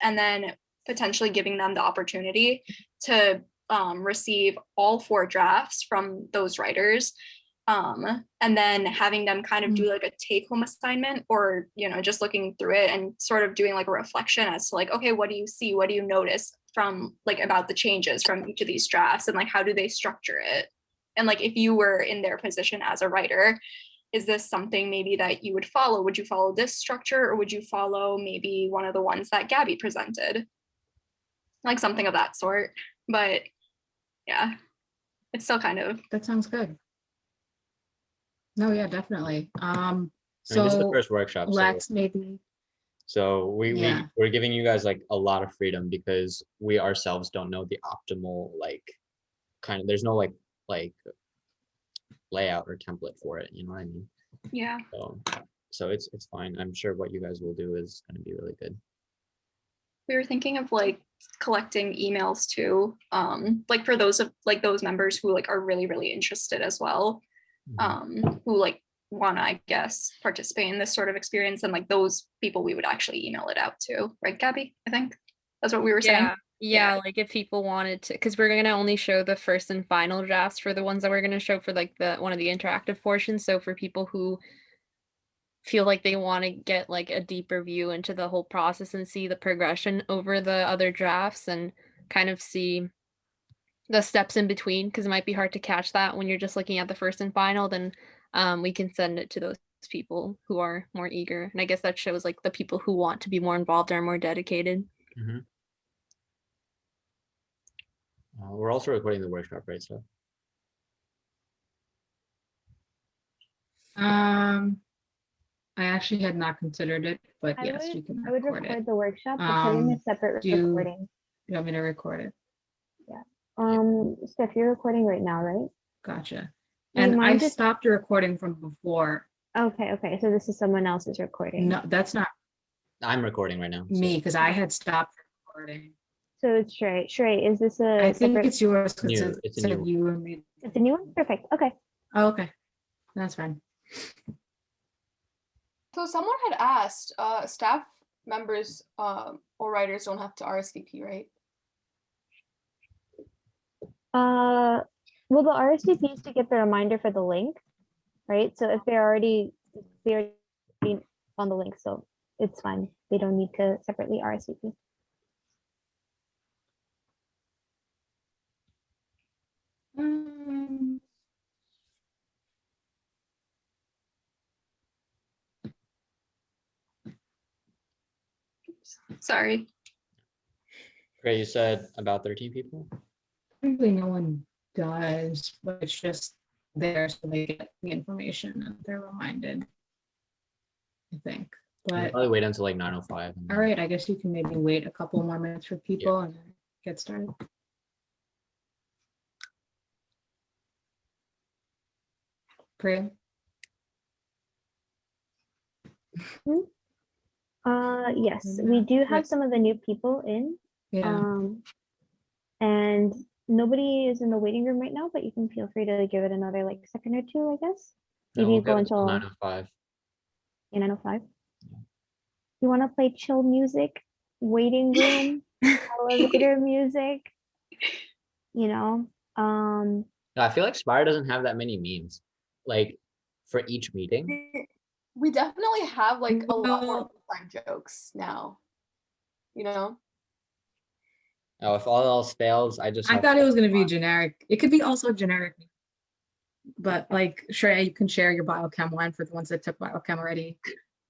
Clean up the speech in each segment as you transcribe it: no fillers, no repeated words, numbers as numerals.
and then potentially giving them the opportunity to receive all 4 drafts from those writers, and then having them kind of do like a take-home assignment, or just looking through it and sort of doing like a reflection as to like, okay, what do you see, what do you notice from like about the changes from each of these drafts, and like how do they structure it, and like if you were in their position as a writer, is this something maybe that you would follow? Would you follow this structure, or would you follow maybe one of the ones that Gaby presented, like something of that sort? But yeah, it's still kind of, that sounds good. No, yeah, definitely. So I mean, this is the first workshop. Lex, maybe. So we're giving you guys like a lot of freedom, because we ourselves don't know the optimal like kind of, there's no like layout or template for it, you know what I mean? yeah. So it's fine. I'm sure what you guys will do is going to be really good. We were thinking of like collecting emails too, like for those members who like are really, really interested as well, who like want to, I guess, participate in this sort of experience, and like those people we would actually email it out to, right, Gaby? I think that's what we were saying. Yeah, like if people wanted to, because we're gonna only show the first and final drafts for the ones that we're gonna show for like one of the interactive portions. So for people who feel like they want to get like a deeper view into the whole process and see the progression over the other drafts and kind of see the steps in between, because it might be hard to catch that when you're just looking at the first and final, then we can send it to those people who are more eager. And I guess that shows like the people who want to be more involved are more dedicated. We're also recording the workshop, right? So I actually had not considered it, but yes, you can record it. I would record the workshop, but put in a separate recording. You want me to record it? Yeah. Steph, you're recording right now, right? Gotcha. And I stopped the recording from before. Okay. So this is someone else's recording. No, that's not I'm recording right now. me, because I had stopped recording. So it's Shrey. Shrey, is this a I think it's yours, because it's a new you and me. It's a new one? Perfect. Okay. Oh, okay. That's fine. So someone had asked, staff members or writers don't have to RSVP, right? Well, the RSVP is to get the reminder for the link, right? So if they're already on the link, so it's fine. They don't need to separately RSVP. Sorry. Great, you said about 13 people? Probably no one does, but it's just there so they get the information and they're reminded, I think. We'll But probably wait until like 9:05. all right, I guess you can maybe wait a couple more minutes for people and then get started. Priya? Yes, we do have some of the new people in. Yeah. And nobody is in the waiting room right now, but you can feel free to give it another like second or two, I guess. Maybe we'll go give it till until 9:05. 9:05. You want to play chill music, waiting room, elevator music, No, I feel like Spire doesn't have that many memes, like for each meeting. We definitely have like a lot more inside jokes now, you know? Oh, if all else fails, I thought it was going to be generic. It could be also generic, but like sure, you can share your biochem one for the ones that took biochem already.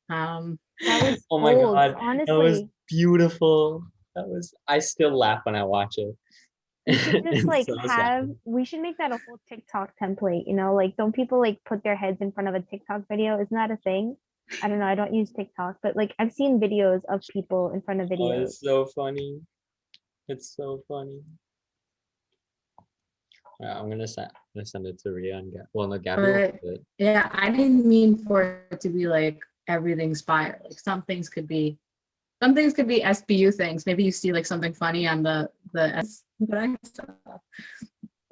that was oh my old, god, honestly. that was beautiful. I still laugh when I watch it. We should just like So sad. we should make that a whole TikTok template, you know, like don't people like put their heads in front of a TikTok video? Isn't that a thing? I don't know, I don't use TikTok, but like I've seen videos of people in front of Oh, videos. it's so funny. It's so funny. Yeah, I'm gonna send it to Riya and Gaby. Yeah, I didn't mean for it to be like everything's fire. Like some things could be SBU things. Maybe you see like something funny on the S, but I saw.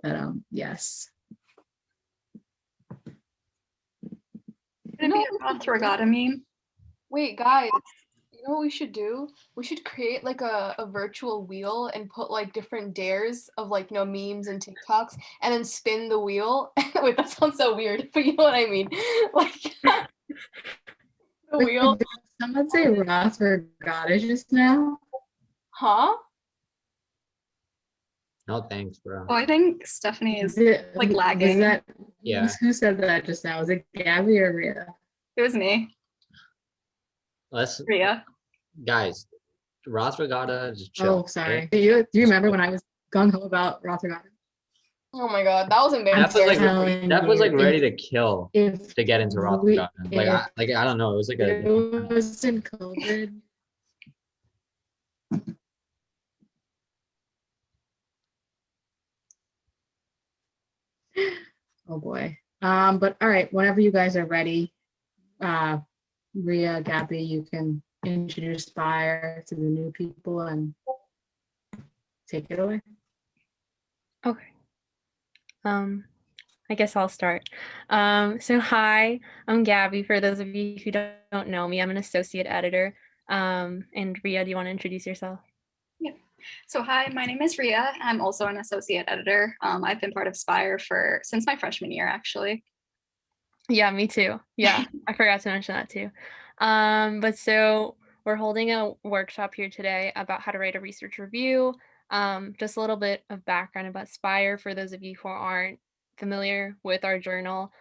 But yes. Gonna be a Roth Regatta meme. Wait, guys, You know what we should do? We should create like a virtual wheel and put like different dares of like, you know, memes and TikToks and then spin the wheel. Wait, that sounds so weird, but you know what I mean? Like the wheel. Did someone say Rsvp just now? Huh? No thanks, bro. Oh, I think Stephanie is like Was lagging. that, Yeah. who said that just now? Was it Gaby or Riya? It was me, Let's Riya. guys, Rsvp just chill. Oh, sorry. okay? Do you remember when I was gung ho about Rsvp? Oh my god, that was That embarrassing. was telling like you, ready to kill If to get into we- Rsvp. Like I don't know. It was like it a wasn't COVID. Oh boy. But all right, whenever you guys are ready, Riya, Gaby, you can introduce Spire to the new people and take it away. Okay. I guess I'll start. So hi, I'm Gaby. For those of you who don't know me, I'm an associate editor. And Riya, do you want to introduce yourself? So hi, my name is Riya. I'm also an associate editor. I've been part of Spire since my freshman year, actually. Yeah, me too. Yeah, I forgot to mention that too. But so we're holding a workshop here today about how to write a research review. Just a little bit of background about Spire for those of you who aren't familiar with our journal.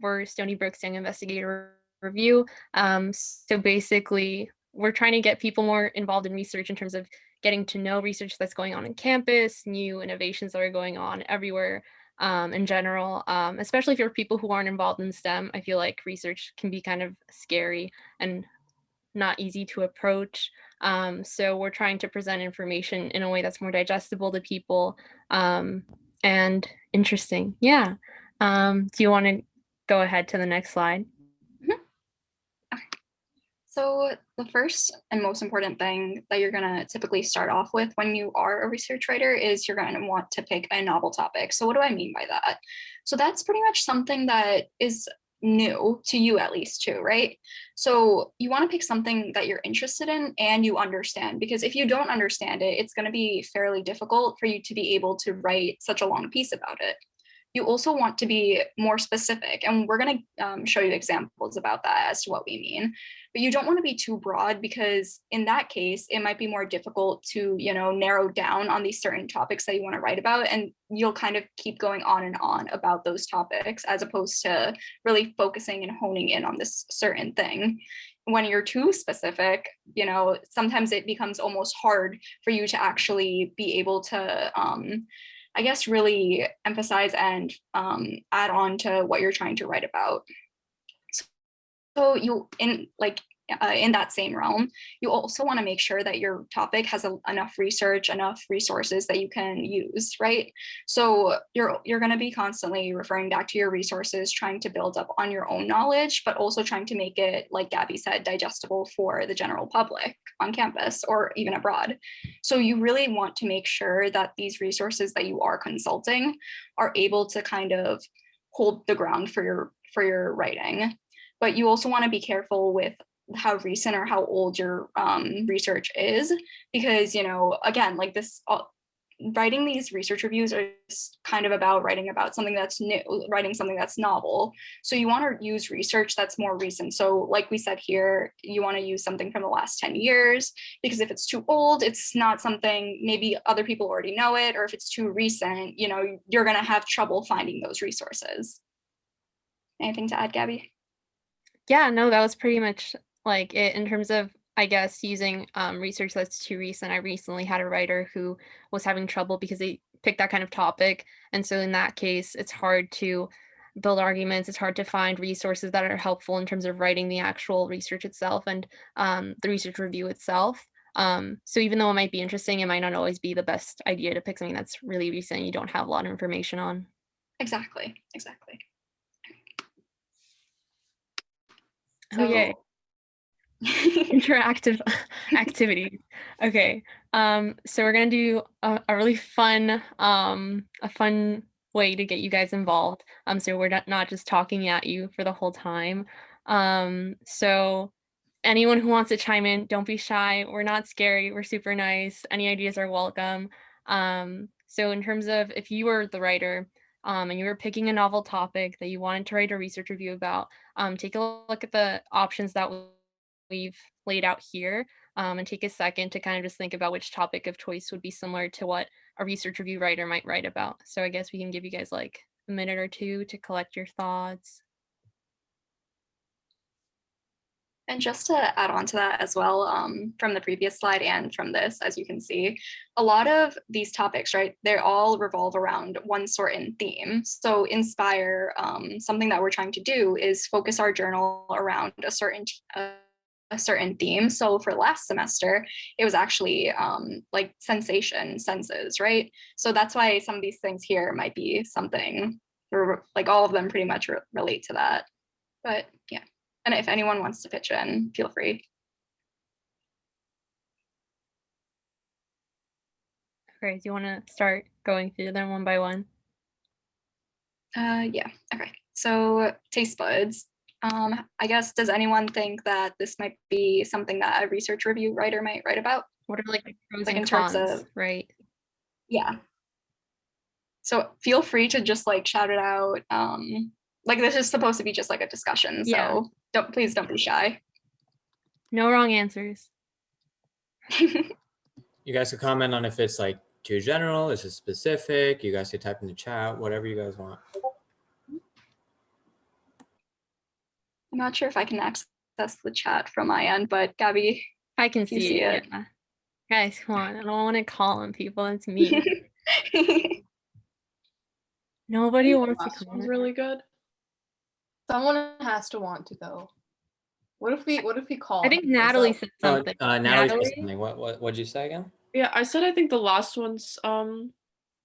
We're Stony Brook's Young Investigator Review. So basically, we're trying to get people more involved in research in terms of getting to know research that's going on in campus, new innovations that are going on everywhere. In general, especially if you're people who aren't involved in STEM. I feel like research can be kind of scary and not easy to approach. So we're trying to present information in a way that's more digestible to people and interesting. Yeah. Do you want to go ahead to the next slide? So the first and most important thing that you're going to typically start off with when you are a research writer is you're going to want to pick a novel topic. So what do I mean by that? So that's pretty much something that is new to you, at least, too, right? So you want to pick something that you're interested in and you understand, because if you don't understand it, it's going to be fairly difficult for you to be able to write such a long piece about it. You also want to be more specific, and we're going to show you examples about that as to what we mean. But you don't want to be too broad, because in that case, it might be more difficult to, narrow down on these certain topics that you want to write about, and you'll kind of keep going on and on about those topics as opposed to really focusing and honing in on this certain thing. When you're too specific, sometimes it becomes almost hard for you to actually be able to I guess really emphasize and add on to what you're trying to write about. So in that same realm, you also want to make sure that your topic has enough research, enough resources that you can use, right? So you're going to be constantly referring back to your resources, trying to build up on your own knowledge, but also trying to make it, like Gaby said, digestible for the general public on campus or even abroad. So you really want to make sure that these resources that you are consulting are able to kind of hold the ground for your writing. But you also want to be careful with how recent or how old your research is, because, again, like this, writing these research reviews are kind of about writing about something that's new, writing something that's novel. So you want to use research that's more recent. So like we said here, you want to use something from the last 10 years, because if it's too old, it's not something, maybe other people already know it, or if it's too recent, you're going to have trouble finding those resources. Anything to add, Gaby? Yeah, no, that was pretty much like it in terms of, I guess, using research that's too recent. I recently had a writer who was having trouble because they picked that kind of topic. And so in that case, it's hard to build arguments. It's hard to find resources that are helpful in terms of writing the actual research itself and the research review itself. So even though it might be interesting, it might not always be the best idea to pick something that's really recent you don't have a lot of information on. Exactly. Okay. Interactive activities. Okay. So we're gonna do a really fun way to get you guys involved. So we're not just talking at you for the whole time. So anyone who wants to chime in, don't be shy. We're not scary. We're super nice. Any ideas are welcome. So in terms of if you were the writer and you were picking a novel topic that you wanted to write a research review about, take a look at the options that we've laid out here and take a second to kind of just think about which topic of choice would be similar to what a research review writer might write about. So I guess we can give you guys like a minute or two to collect your thoughts. And just to add on to that as well, from the previous slide and from this, as you can see, a lot of these topics, right, they all revolve around one certain theme. So Inspire, something that we're trying to do is focus our journal around a certain theme. So for last semester, it was actually like senses, right? So that's why some of these things here might be something, or like all of them pretty much relate to that. But yeah. And if anyone wants to pitch in, feel free. Okay, do you want to start going through them one by one? Yeah, okay. So taste buds. I guess, does anyone think that this might be something that a research review writer might write about? What are like the pros Like and in terms cons, of, right? yeah. So feel free to just like shout it out. Like this is supposed to be just like a discussion, so please don't be shy. No wrong answers. You guys could comment on if it's like too general, is it specific? You guys could type in the chat, whatever you guys want. I'm not sure if I can access the chat from my end, but Gaby, I can see it. Yeah. Guys, come on. I don't want to call on people. It's me. Nobody wants to comment. One's really good. Someone has to want to though. What if we call? I think Natalie said something. Natalie said something. What'd you say again? Yeah, I said I think the last one's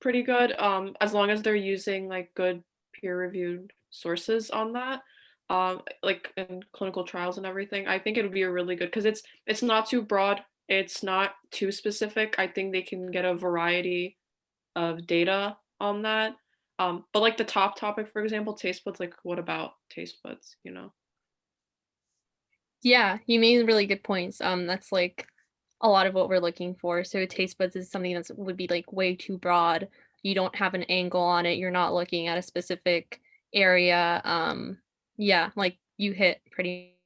pretty good. As long as they're using like good peer-reviewed sources on that. Like in clinical trials and everything. I think it would be a really good because it's not too broad, it's not too specific. I think they can get a variety of data on that. But like the top topic, for example, taste buds, like what about taste buds, you know? Yeah, you made really good points. That's like a lot of what we're looking for. So taste buds is something that would be like way too broad. You don't have an angle on it. You're not looking at a specific area. Yeah, like you hit pretty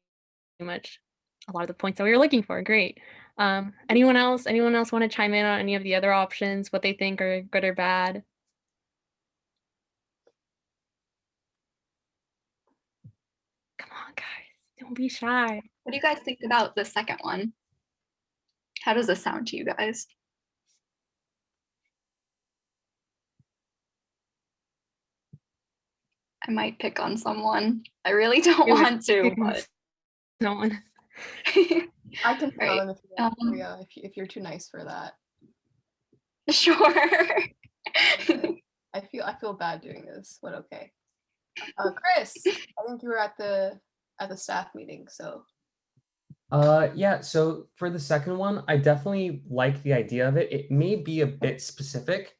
much a lot of the points that we were looking for. Great. Anyone else want to chime in on any of the other options, what they think are good or bad? Come on, guys, don't be shy. What do you guys think about the second one? How does this sound to you guys? I might pick on someone. I really don't want to, but someone. I can pick on them if you want, Riya, if you're too nice for that. Sure. I feel bad doing this, but okay. Chris, I think you were at the staff meeting, so. Yeah, so for the second one, I definitely like the idea of it. It may be a bit specific,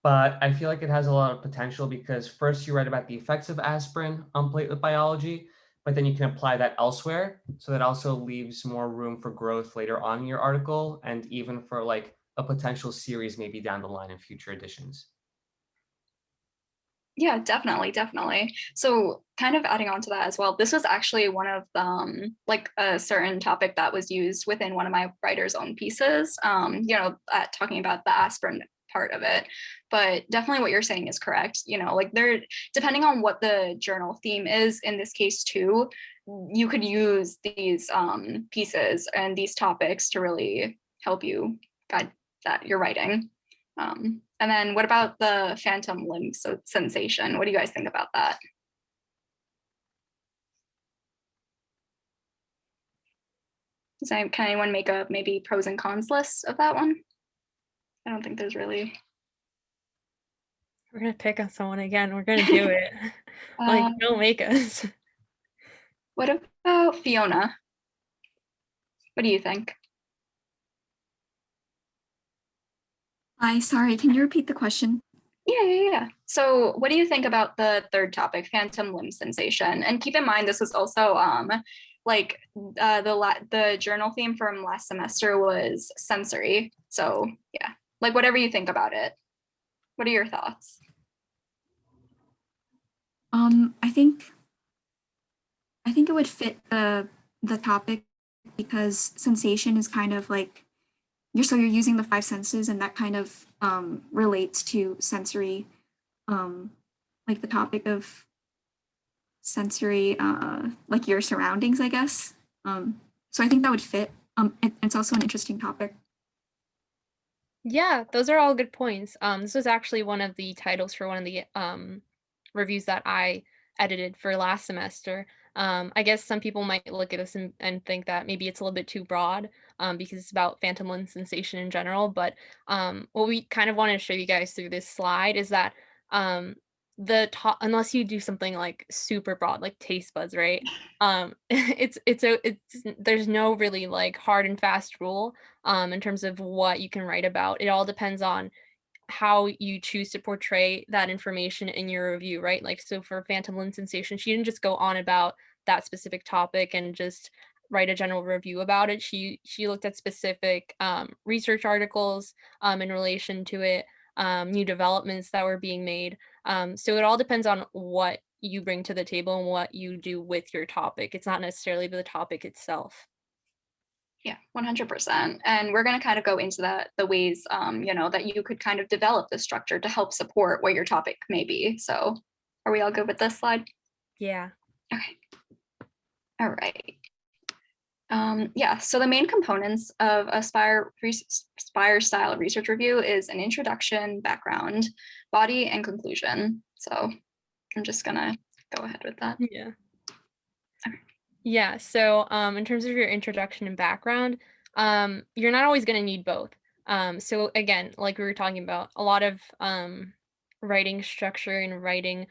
but I feel like it has a lot of potential because first you write about the effects of aspirin on platelet biology, but then you can apply that elsewhere. So that also leaves more room for growth later on in your article and even for like a potential series maybe down the line in future editions. Yeah, definitely. So kind of adding on to that as well, this was actually one of like a certain topic that was used within one of my writer's own pieces, talking about the aspirin part of it. But definitely what you're saying is correct. Like depending on what the journal theme is in this case too, you could use these pieces and these topics to really help you guide that you're writing. And then what about the phantom limb sensation? What do you guys think about that? Can anyone make a maybe pros and cons list of that one? I don't think there's really. We're gonna pick on someone again. We're gonna do it. Like, don't make us. What about Fiona? What do you think? Hi, sorry, can you repeat the question? Yeah. So what do you think about the third topic, phantom limb sensation? And keep in mind, this was also like the journal theme from last semester was sensory. So yeah, like whatever you think about it. What are your thoughts? I think it would fit the topic because sensation is kind of like you're using the five senses, and that kind of relates to sensory, like the topic of sensory, like your surroundings, I guess. So I think that would fit. It's also an interesting topic. Yeah, those are all good points. This was actually one of the titles for one of the reviews that I edited for last semester. I guess some people might look at this and think that maybe it's a little bit too broad because it's about phantom limb sensation in general. But what we kind of want to show you guys through this slide is that unless you do something like super broad, like taste buds, right? It's there's no really like hard and fast rule in terms of what you can write about. It all depends on how you choose to portray that information in your review, right? Like, so for phantom limb sensation, she didn't just go on about that specific topic and just write a general review about it. She looked at specific research articles in relation to it, new developments that were being made. So it all depends on what you bring to the table and what you do with your topic. It's not necessarily the topic itself. Yeah, 100%. And we're going to kind of go into the ways, that you could kind of develop the structure to help support what your topic may be. So are we all good with this slide? Yeah. Okay. All right. Yeah, so the main components of a Spire style research review is an introduction, background, body, and conclusion. So I'm just going to go ahead with that. Yeah. Yeah, so in terms of your introduction and background, you're not always going to need both. So again, like we were talking about, a lot of writing structure and writing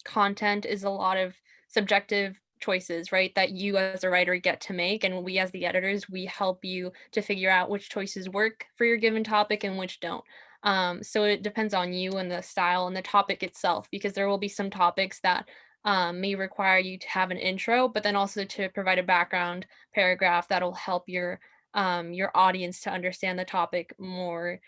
content is a lot of subjective choices, right? That you as a writer get to make, and we as the editors, we help you to figure out which choices work for your given topic and which don't. So it depends on you and the style and the topic itself, because there will be some topics that may require you to have an intro, but then also to provide a background paragraph that'll help your audience to understand the topic more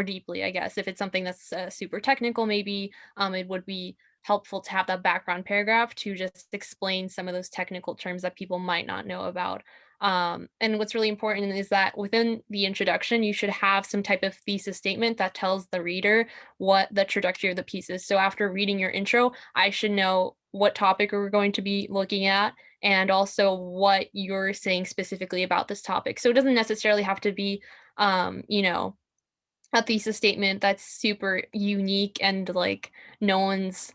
deeply, I guess. If it's something that's super technical, maybe it would be helpful to have that background paragraph to just explain some of those technical terms that people might not know about. And what's really important is that within the introduction, you should have some type of thesis statement that tells the reader what the trajectory of the piece is. So after reading your intro, I should know what topic we're going to be looking at and also what you're saying specifically about this topic. So it doesn't necessarily have to be, a thesis statement that's super unique and like no one's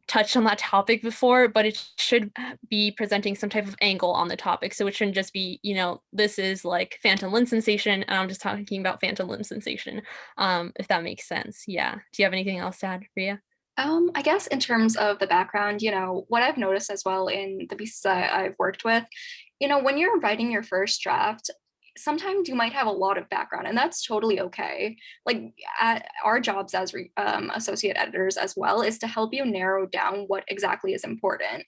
touched on that topic before, but it should be presenting some type of angle on the topic. So it shouldn't just be, this is like phantom limb sensation, and I'm just talking about phantom limb sensation, if that makes sense. Yeah. Do you have anything else to add, Riya? I guess in terms of the background, what I've noticed as well in the pieces that I've worked with, when you're writing your first draft, sometimes you might have a lot of background, and that's totally okay. Like our jobs as associate editors as well is to help you narrow down what exactly is important.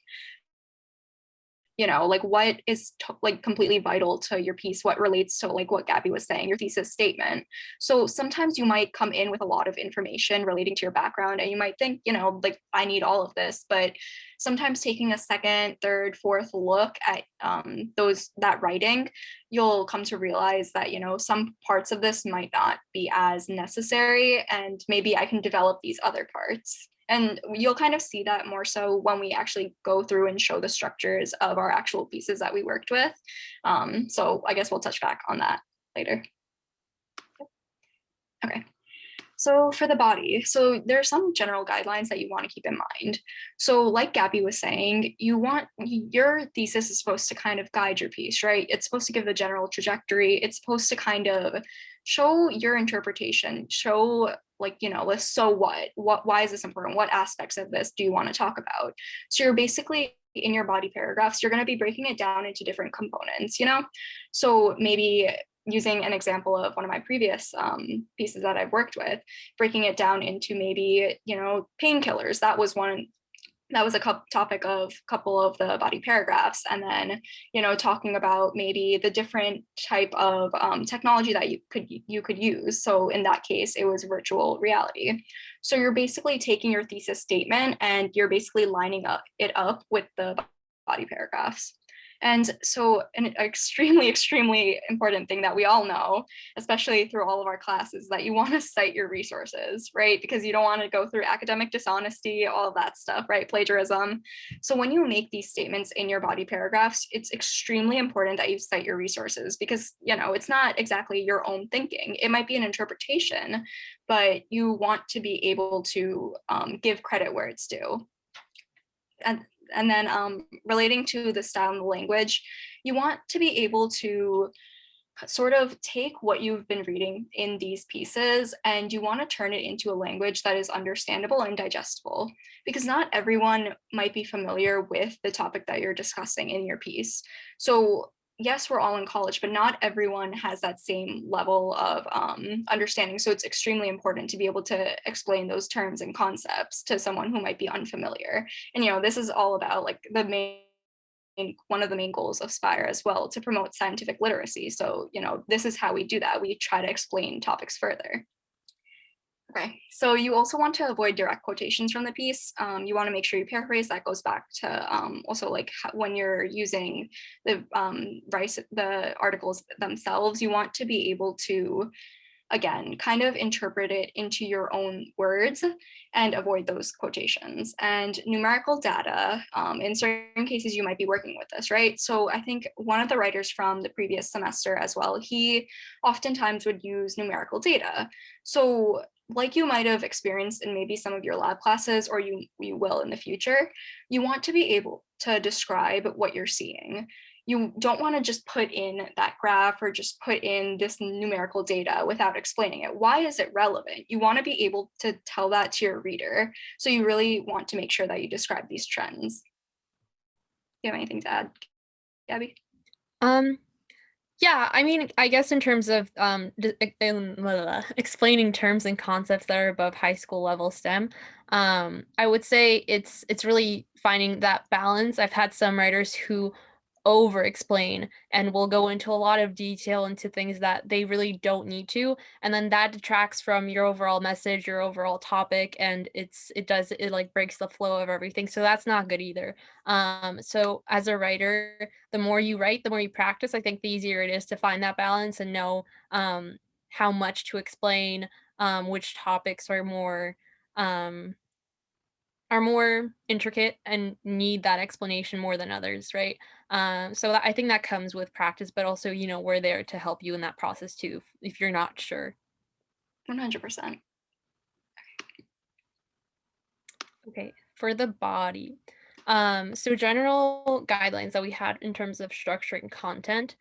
Like what is like completely vital to your piece, what relates to like what Gaby was saying, your thesis statement. So sometimes you might come in with a lot of information relating to your background, and you might think, like I need all of this, but sometimes taking a second, third, fourth look at that writing, you'll come to realize that, some parts of this might not be as necessary, and maybe I can develop these other parts. And you'll kind of see that more so when we actually go through and show the structures of our actual pieces that we worked with. So I guess we'll touch back on that later. Okay. So for the body, so there are some general guidelines that you want to keep in mind. So like Gaby was saying, your thesis is supposed to kind of guide your piece, right? It's supposed to give the general trajectory. It's supposed to kind of show your interpretation, show like, so why is this important? What aspects of this do you want to talk about? So you're basically in your body paragraphs, you're going to be breaking it down into different components, So maybe using an example of one of my previous pieces that I've worked with, breaking it down into maybe, painkillers. That was one that was a topic of a couple of the body paragraphs. And then, talking about maybe the different type of technology that you could use. So in that case, it was virtual reality. So you're basically taking your thesis statement and you're basically lining it up with the body paragraphs. And so an extremely, extremely important thing that we all know, especially through all of our classes, that you want to cite your resources, right? Because you don't want to go through academic dishonesty, all of that stuff, right? Plagiarism. So when you make these statements in your body paragraphs, it's extremely important that you cite your resources because, it's not exactly your own thinking. It might be an interpretation, but you want to be able to give credit where it's due. And then relating to the style and the language, you want to be able to sort of take what you've been reading in these pieces and you want to turn it into a language that is understandable and digestible, because not everyone might be familiar with the topic that you're discussing in your piece. So yes, we're all in college, but not everyone has that same level of understanding. So it's extremely important to be able to explain those terms and concepts to someone who might be unfamiliar. And, this is all about like one of the main goals of Spire as well, to promote scientific literacy. So, this is how we do that. We try to explain topics further. Okay, so you also want to avoid direct quotations from the piece. You want to make sure you paraphrase. That goes back to also like when you're using the articles themselves, you want to be able to, again, kind of interpret it into your own words and avoid those quotations. And numerical data, in certain cases, you might be working with this, right? So I think one of the writers from the previous semester as well, he oftentimes would use numerical data. So like you might have experienced in maybe some of your lab classes, or you will in the future, you want to be able to describe what you're seeing. You don't want to just put in that graph or just put in this numerical data without explaining it. Why is it relevant? You want to be able to tell that to your reader. So you really want to make sure that you describe these trends. Do you have anything to add, Gabby? Yeah, I mean, I guess in terms of explaining terms and concepts that are above high school level STEM, I would say it's really finding that balance. I've had some writers who over explain and will go into a lot of detail into things that they really don't need to, and then that detracts from your overall message, your overall topic, and it like breaks the flow of everything. So that's not good either. So as a writer, the more you write, the more you practice, I think the easier it is to find that balance and know how much to explain, which topics are more intricate and need that explanation more than others, right? So I think that comes with practice, but also, we're there to help you in that process too, if you're not sure. 100%. Okay, for the body. So general guidelines that we had in terms of structuring content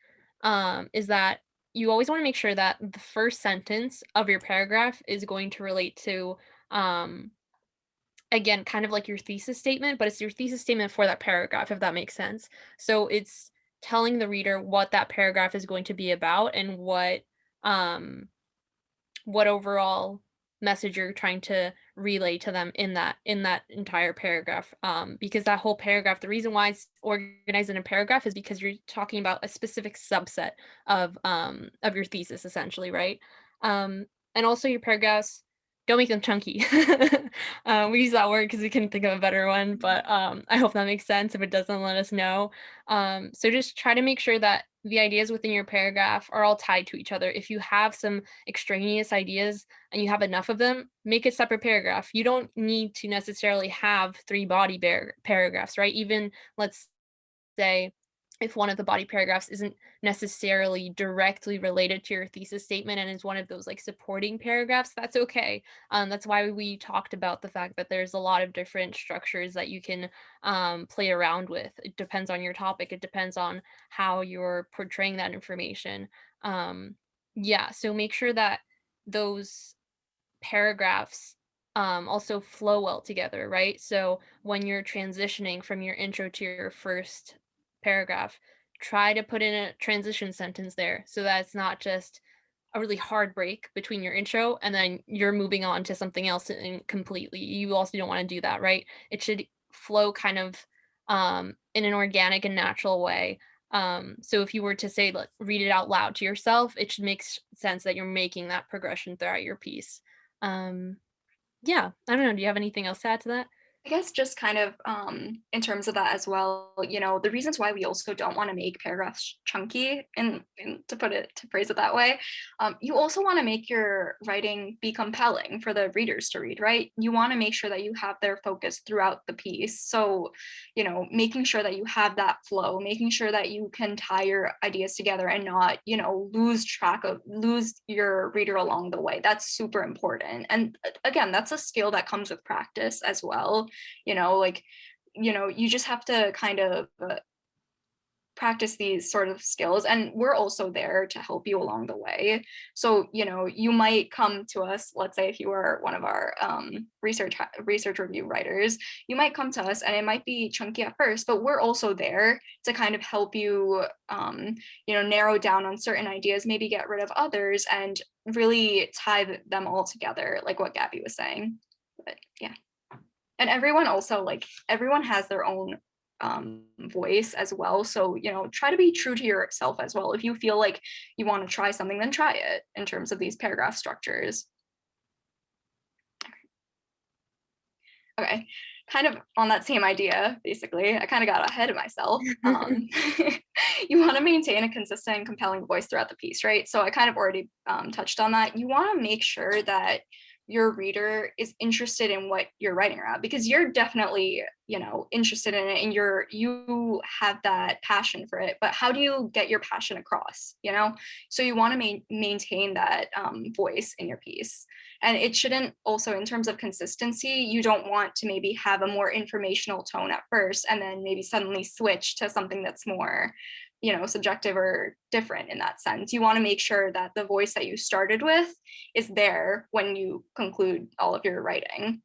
is that you always want to make sure that the first sentence of your paragraph is going to relate to again, kind of like your thesis statement, but it's your thesis statement for that paragraph, if that makes sense. So it's telling the reader what that paragraph is going to be about and what overall message you're trying to relay to them in that entire paragraph. Because that whole paragraph, the reason why it's organized in a paragraph is because you're talking about a specific subset of your thesis, essentially, right? And also your paragraphs, don't make them chunky. We use that word because we couldn't think of a better one, but I hope that makes sense. If it doesn't, let us know. So just try to make sure that the ideas within your paragraph are all tied to each other. If you have some extraneous ideas and you have enough of them, make a separate paragraph. You don't need to necessarily have 3 body paragraphs, right? Even let's say if one of the body paragraphs isn't necessarily directly related to your thesis statement and is one of those like supporting paragraphs, that's okay. That's why we talked about the fact that there's a lot of different structures that you can play around with. It depends on your topic. It depends on how you're portraying that information. Yeah, so make sure that those paragraphs also flow well together, right? So when you're transitioning from your intro to your first paragraph, try to put in a transition sentence there so that it's not just a really hard break between your intro and then you're moving on to something else and completely. You also don't want to do that, right? It should flow kind of in an organic and natural way. So if you were to say, like, read it out loud to yourself, it should make sense that you're making that progression throughout your piece. Yeah, I don't know. Do you have anything else to add to that? I guess just kind of in terms of that as well, the reasons why we also don't want to make paragraphs chunky, and to phrase it that way, you also want to make your writing be compelling for the readers to read, right? You want to make sure that you have their focus throughout the piece. So, making sure that you have that flow, making sure that you can tie your ideas together and not, lose your reader along the way. That's super important. And again, that's a skill that comes with practice as well. You just have to kind of practice these sort of skills, and we're also there to help you along the way. So you might come to us, let's say if you are one of our research review writers, you might come to us and it might be chunky at first, but we're also there to kind of help you narrow down on certain ideas, maybe get rid of others, and really tie them all together, like what Gaby was saying. But yeah. And everyone has their own voice as well. So, try to be true to yourself as well. If you feel like you want to try something, then try it in terms of these paragraph structures. Okay, kind of on that same idea, basically, I kind of got ahead of myself. You want to maintain a consistent and compelling voice throughout the piece, right? So I kind of already touched on that. You want to make sure that your reader is interested in what you're writing about, because you're definitely interested in it and you have that passion for it, but how do you get your passion across? So you want to maintain that voice in your piece. And it shouldn't, also in terms of consistency, you don't want to maybe have a more informational tone at first and then maybe suddenly switch to something that's more subjective or different in that sense. You want to make sure that the voice that you started with is there when you conclude all of your writing.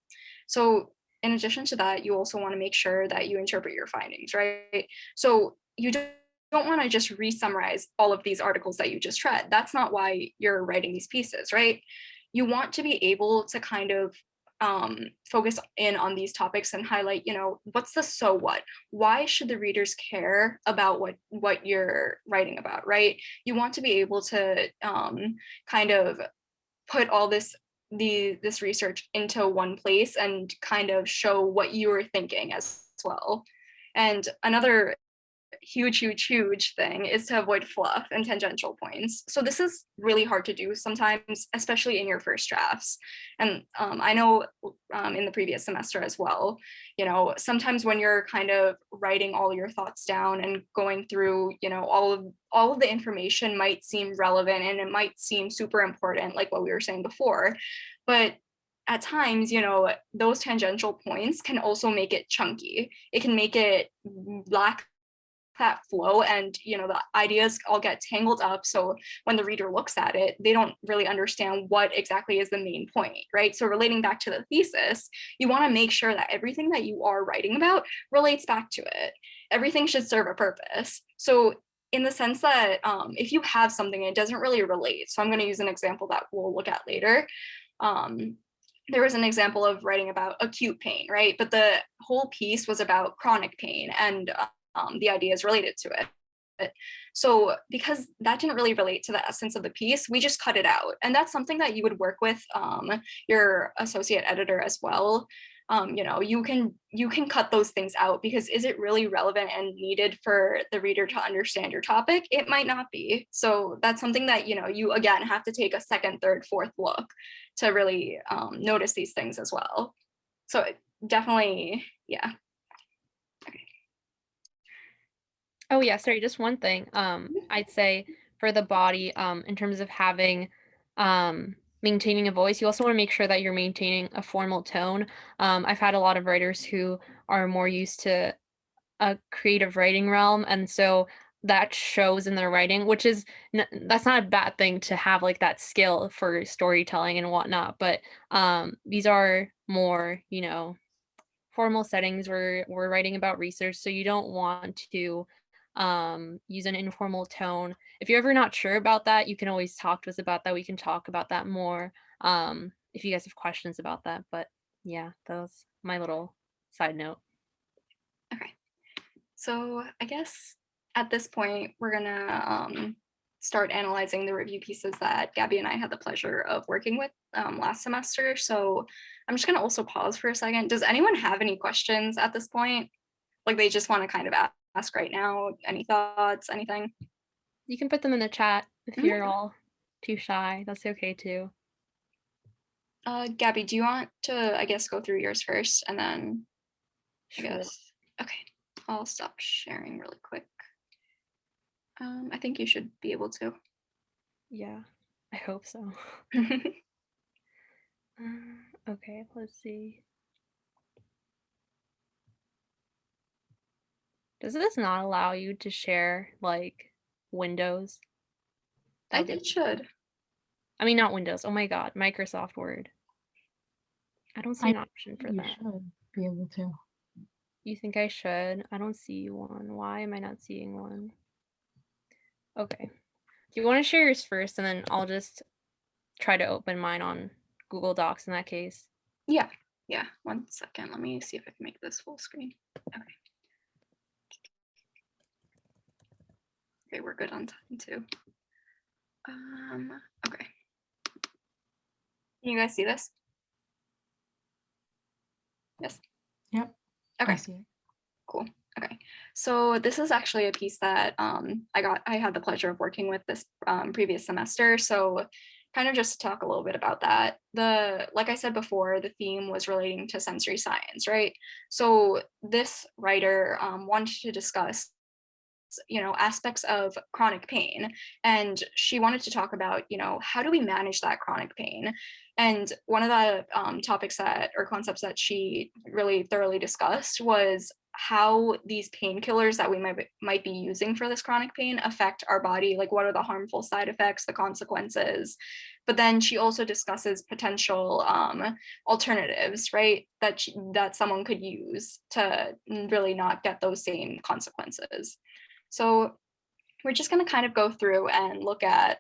So in addition to that, you also want to make sure that you interpret your findings, right? So you don't want to just re-summarize all of these articles that you just read. That's not why you're writing these pieces, right? You want to be able to kind of focus in on these topics and highlight, what's the so what? Why should the readers care about what you're writing about, right? You want to be able to kind of put all this research into one place and kind of show what you were thinking as well. And another huge thing is to avoid fluff and tangential points. So this is really hard to do sometimes, especially in your first drafts. And I know in the previous semester as well, sometimes when you're kind of writing all your thoughts down and going through, all of the information might seem relevant and it might seem super important, like what we were saying before. But at times, those tangential points can also make it chunky. It can make it lack that flow, and the ideas all get tangled up, so when the reader looks at it, they don't really understand what exactly is the main point, right? So relating back to the thesis, you want to make sure that everything that you are writing about relates back to it. Everything should serve a purpose. So in the sense that if you have something and it doesn't really relate, so I'm going to use an example that we'll look at later. There was an example of writing about acute pain, right? But the whole piece was about chronic pain, and the ideas related to it. So because that didn't really relate to the essence of the piece, we just cut it out. And that's something that you would work with your associate editor as well. You can cut those things out, because is it really relevant and needed for the reader to understand your topic? It might not be. So that's something that you again have to take a second, third, fourth look to really notice these things as well. So definitely, yeah. Oh yeah, sorry, just one thing. I'd say for the body, in terms of having maintaining a voice, you also want to make sure that you're maintaining a formal tone. I've had a lot of writers who are more used to a creative writing realm, and so that shows in their writing, which is that's not a bad thing to have, like, that skill for storytelling and whatnot. But these are more, formal settings where we're writing about research, so you don't want to use an informal tone. If you're ever not sure about that, you can always talk to us about that. We can talk about that more if you guys have questions about that. But yeah, that was my little side note. So I guess at this point, we're gonna start analyzing the review pieces that Gabby and I had the pleasure of working with last semester. So I'm just gonna also pause for a second. Does anyone have any questions at this point? Like they just want to kind of ask right now? Any thoughts, anything? You can put them in the chat if you're all too shy. That's okay too. Gabby, do you want to, I guess, go through yours first and then Sure. I guess, okay, I'll stop sharing really quick. I think you should be able to. Yeah, I hope so. Okay, let's see. Does this not allow you to share like windows? I think it should. I mean, not Windows. Oh my God, Microsoft Word. I don't see an option for You that. should be able to. You think I should? I don't see one. Why am I not seeing one? Okay. Do you want to share yours first, and then I'll just try to open mine on Google Docs in that case? Yeah, 1 second. Let me see if I can make this full screen. Okay, we're good on time too. Okay. Can you guys see this? Yes. Yep. Okay. I see it. Cool. Okay. So this is actually a piece that I had the pleasure of working with this previous semester. So kind of just to talk a little bit about that. Like I said before, the theme was relating to sensory science, right? So this writer wanted to discuss aspects of chronic pain, and she wanted to talk about how do we manage that chronic pain. And one of the topics or concepts that she really thoroughly discussed was how these painkillers that we might be using for this chronic pain affect our body, like what are the harmful side effects, the consequences. But then she also discusses potential alternatives, right, that someone could use to really not get those same consequences. So we're just going to kind of go through and look at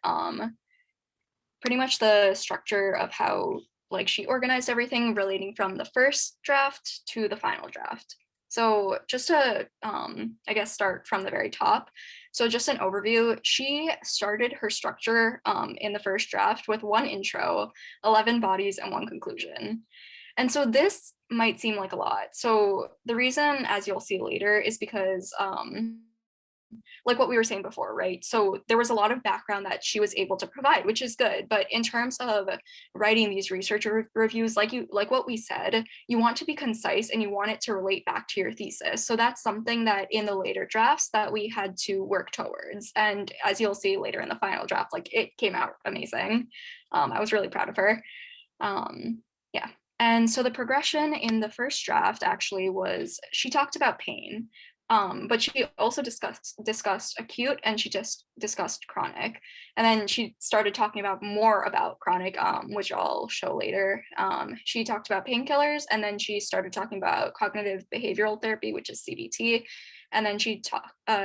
pretty much the structure of how like she organized everything relating from the first draft to the final draft. So just to, I guess, start from the very top. So just an overview, she started her structure in the first draft with 1 intro, 11 bodies, and 1 conclusion. And so this might seem like a lot. So the reason, as you'll see later, is because like what we were saying before, right? So there was a lot of background that she was able to provide, which is good. But in terms of writing these research reviews, like what we said, you want to be concise and you want it to relate back to your thesis. So that's something that in the later drafts that we had to work towards. And as you'll see later in the final draft, like it came out amazing. I was really proud of her. Yeah. And so the progression in the first draft actually was she talked about pain. But she also discussed acute, and she just discussed chronic. And then she started talking about more about chronic, which I'll show later. She talked about painkillers, and then she started talking about cognitive behavioral therapy, which is CBT. And then she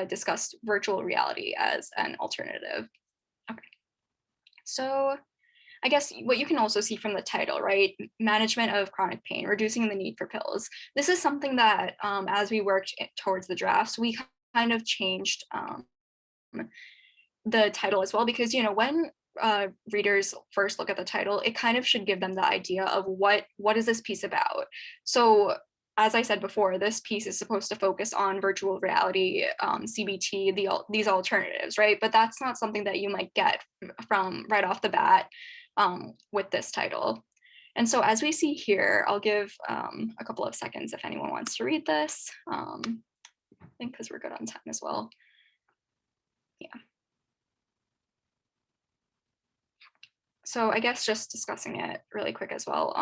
discussed virtual reality as an alternative. Okay. So I guess what you can also see from the title, right? Management of chronic pain, reducing the need for pills. This is something that as we worked towards the drafts, we kind of changed the title as well, because, when readers first look at the title, it kind of should give them the idea of what is this piece about. So as I said before, this piece is supposed to focus on virtual reality, CBT, these alternatives, right? But that's not something that you might get from right off the bat with this title. And so as we see here, I'll give a couple of seconds if anyone wants to read this. I think because we're good on time as well. Yeah. So I guess just discussing it really quick as well.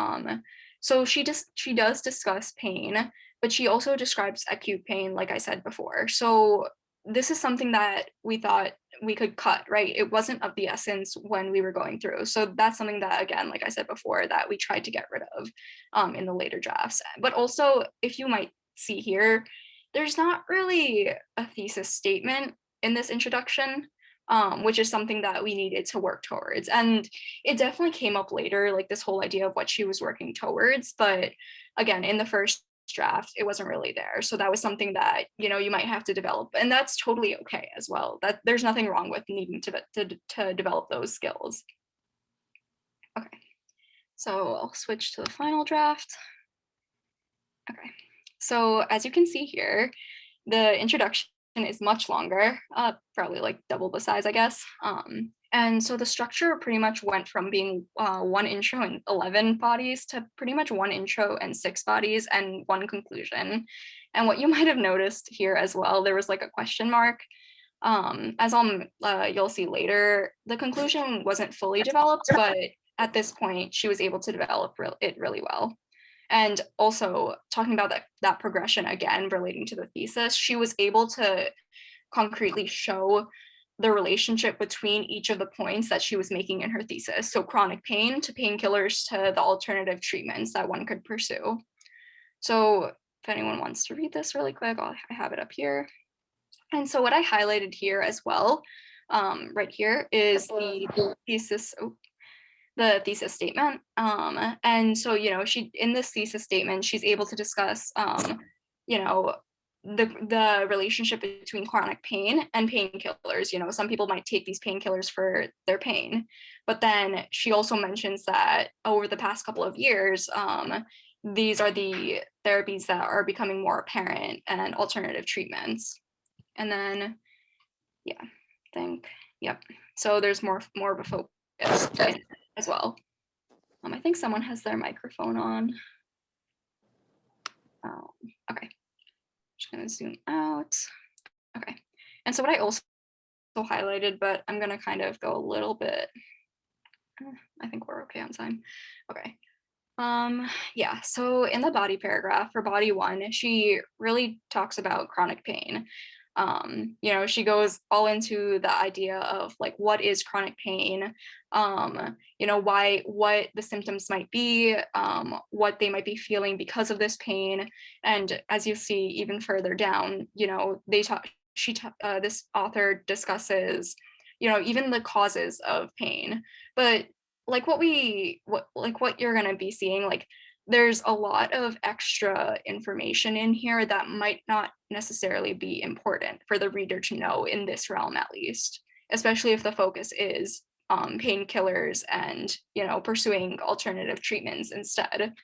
So she does discuss pain, but she also describes acute pain, like I said before. So this is something that we thought we could cut, right? It wasn't of the essence when we were going through. So that's something that, again, like I said before, that we tried to get rid of in the later drafts. But also, if you might see here, there's not really a thesis statement in this introduction, which is something that we needed to work towards. And it definitely came up later, like this whole idea of what she was working towards. But again, in the first draft, it wasn't really there. So that was something that, you know, you might have to develop, and that's totally okay as well. That there's nothing wrong with needing to develop those skills. Okay, so I'll switch to the final draft. Okay, so as you can see here, the introduction is much longer, probably like double the size, I guess. And so the structure pretty much went from being one intro and 11 bodies to pretty much one intro and 6 bodies and one conclusion. And what you might have noticed here as well, there was like a question mark. As you'll see later, the conclusion wasn't fully developed, but at this point, she was able to develop it really well. And also talking about that progression again, relating to the thesis, she was able to concretely show the relationship between each of the points that she was making in her thesis. So chronic pain to painkillers to the alternative treatments that one could pursue. So if anyone wants to read this really quick, I have it up here. And so what I highlighted here as well, right here, is the thesis. The thesis statement. And so, you know, in this thesis statement, she's able to discuss, you know, the relationship between chronic pain and painkillers. You know, some people might take these painkillers for their pain, but then she also mentions that over the past couple of years, these are the therapies that are becoming more apparent and alternative treatments. And then, yeah, I think, yep. So there's more of a focus as well. I think someone has their microphone on. Okay, just gonna zoom out. Okay, and so what I also highlighted, but I'm gonna kind of go a little bit, I think we're okay on time. Okay, yeah, so in the body paragraph for body 1, she really talks about chronic pain. You know, she goes all into the idea of like, what is chronic pain, you know, what the symptoms might be, what they might be feeling because of this pain. And as you see even further down, you know, this author discusses, you know, even the causes of pain. But like what you're going to be seeing, like there's a lot of extra information in here that might not necessarily be important for the reader to know in this realm, at least, especially if the focus is painkillers and, you know, pursuing alternative treatments instead.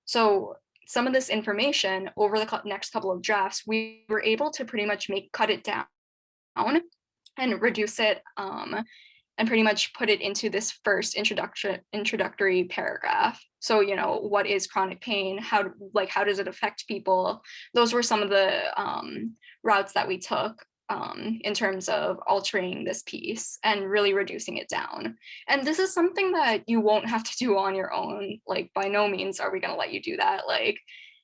So some of this information over the next couple of drafts, we were able to pretty much cut it down and reduce it, and pretty much put it into this first introductory paragraph. So, you know, what is chronic pain? How does it affect people? Those were some of the routes that we took in terms of altering this piece and really reducing it down. And this is something that you won't have to do on your own. Like, by no means are we going to let you do that. Like,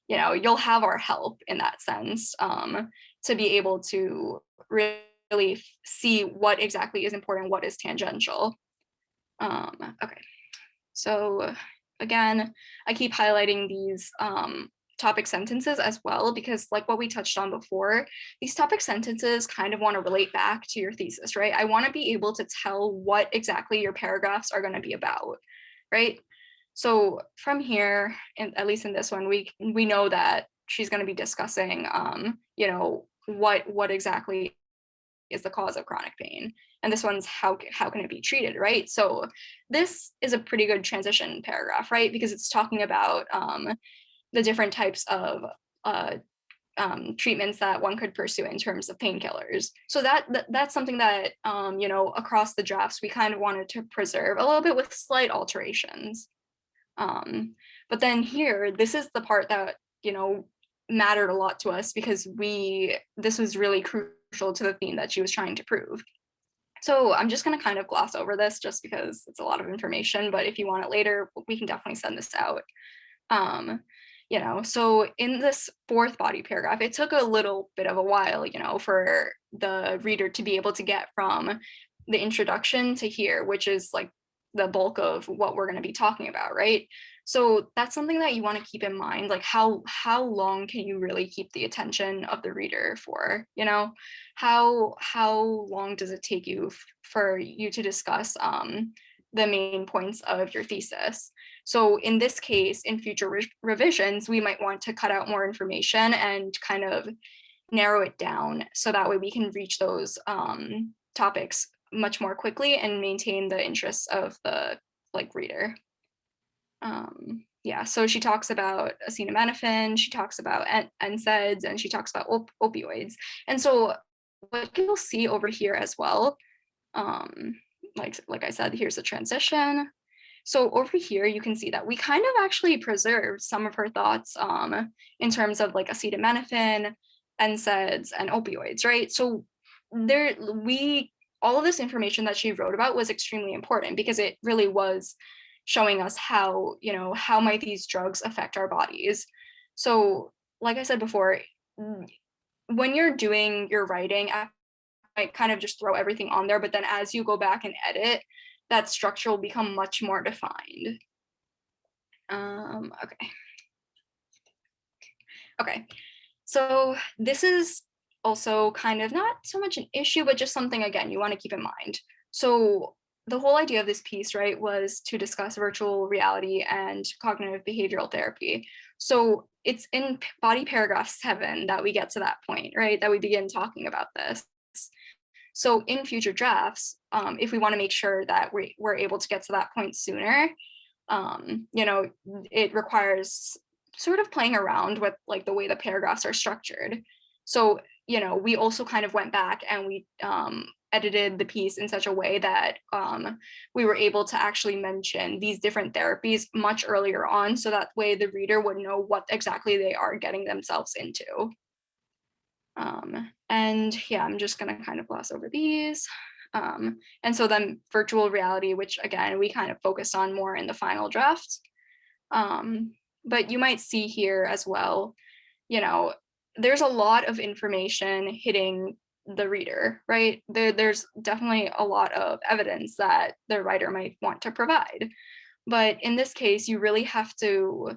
you know, you'll have our help in that sense, to be able to really see what exactly is important, what is tangential. Okay, so again, I keep highlighting these topic sentences as well, because like what we touched on before, these topic sentences kind of want to relate back to your thesis, right? I want to be able to tell what exactly your paragraphs are going to be about, right? So from here, and at least in this one, we know that she's going to be discussing, you know, what exactly is the cause of chronic pain, and this one's how can it be treated, right? So this is a pretty good transition paragraph, right? Because it's talking about the different types of treatments that one could pursue in terms of painkillers. So that's something that you know, across the drafts we kind of wanted to preserve a little bit with slight alterations. But then here, this is the part that, you know, mattered a lot to us, because this was really crucial to the theme that she was trying to prove. So I'm just going to kind of gloss over this just because it's a lot of information, but if you want it later, we can definitely send this out. You know, so in this fourth body paragraph, it took a little bit of a while, you know, for the reader to be able to get from the introduction to here, which is like the bulk of what we're going to be talking about, right? So that's something that you want to keep in mind, like how long can you really keep the attention of the reader for, you know? How long does it take you for you to discuss the main points of your thesis. So in this case, in future revisions, we might want to cut out more information and kind of narrow it down so that way we can reach those topics much more quickly and maintain the interests of the reader. Yeah, so she talks about acetaminophen, she talks about NSAIDs, and she talks about opioids. And so what you'll see over here as well, like I said, here's the transition. So over here, you can see that we kind of actually preserved some of her thoughts in terms of like acetaminophen, NSAIDs, and opioids, right? So all of this information that she wrote about was extremely important because it really was showing us how might these drugs affect our bodies. So like I said before, when you're doing your writing, I might kind of just throw everything on there, but then as you go back and edit, that structure will become much more defined. Okay, so this is also kind of not so much an issue, but just something, again, you want to keep in mind. So the whole idea of this piece, right, was to discuss virtual reality and cognitive behavioral therapy. So it's in body paragraph 7 that we get to that point, right, that we begin talking about this. So in future drafts, if we want to make sure that we're able to get to that point sooner, it requires sort of playing around with like the way the paragraphs are structured. So, we also kind of went back and we edited the piece in such a way that we were able to actually mention these different therapies much earlier on, so that way the reader would know what exactly they are getting themselves into. And yeah, I'm just going to kind of gloss over these. And so then virtual reality, which again, we kind of focused on more in the final draft. But you might see here as well, there's a lot of information hitting the reader, right? There's definitely a lot of evidence that the writer might want to provide. But in this case, you really have to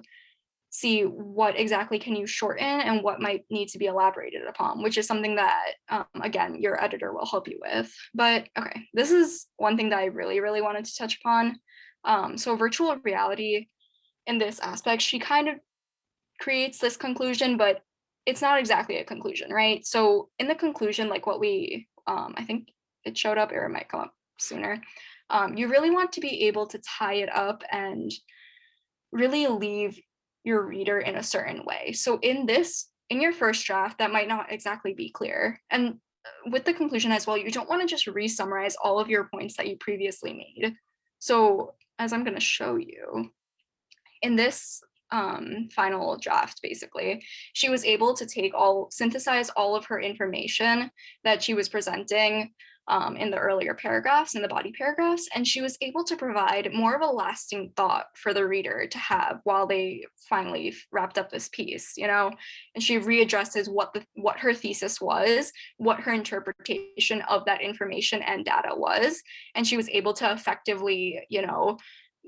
see what exactly can you shorten and what might need to be elaborated upon, which is something that, again, your editor will help you with. But okay, this is one thing that I really, really wanted to touch upon. So virtual reality in this aspect, she kind of creates this conclusion, but it's not exactly a conclusion, right? So in the conclusion, like what we, I think it showed up, or it might come up sooner. You really want to be able to tie it up and really leave your reader in a certain way. So in your first draft, that might not exactly be clear. And with the conclusion as well, you don't want to just re-summarize all of your points that you previously made. So as I'm going to show you, in this final draft, basically, she was able to synthesize all of her information that she was presenting in the earlier paragraphs, in the body paragraphs, and she was able to provide more of a lasting thought for the reader to have while they finally wrapped up this piece, and she readdresses what her thesis was, what her interpretation of that information and data was, and she was able to effectively,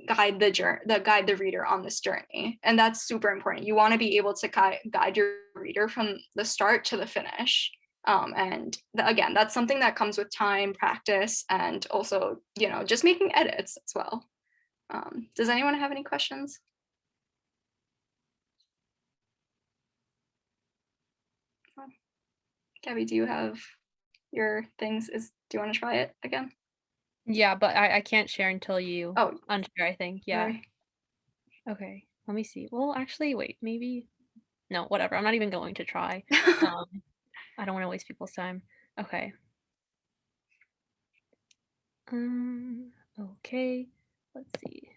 guide the reader on this journey. And that's super important. You want to be able to guide your reader from the start to the finish. And again, that's something that comes with time, practice, and also, just making edits as well. Does anyone have any questions? Gaby, do you have your things? Do you want to try it again? Yeah, but I can't share until you unshare, I think. Yeah. Sorry. Okay, let me see. Well, actually, wait, maybe. No, whatever. I'm not even going to try. I don't want to waste people's time. Okay. Okay, let's see.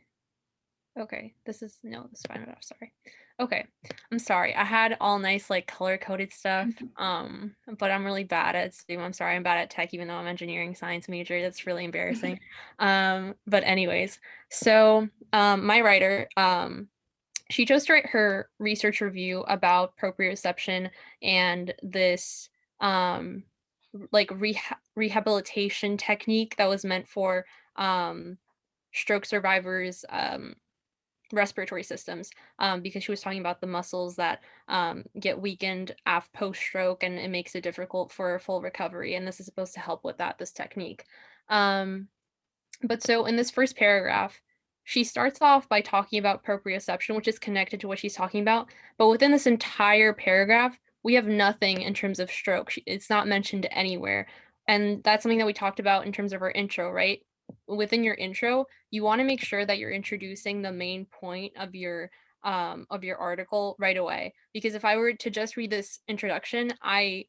Okay, this is fine enough, sorry. Okay, I'm sorry. I had all nice like color-coded stuff, but I'm really bad at Zoom. I'm sorry, I'm bad at tech, even though I'm engineering science major. That's really embarrassing. But anyways, so my writer, she chose to write her research review about proprioception and this like rehabilitation technique that was meant for stroke survivors respiratory systems, because she was talking about the muscles that get weakened after post-stroke, and it makes it difficult for full recovery, and this is supposed to help with that, this technique. But so in this first paragraph, she starts off by talking about proprioception, which is connected to what she's talking about. But within this entire paragraph, we have nothing in terms of stroke. It's not mentioned anywhere. And that's something that we talked about in terms of our intro, right? Within your intro, you want to make sure that you're introducing the main point of your article right away. Because if I were to just read this introduction, I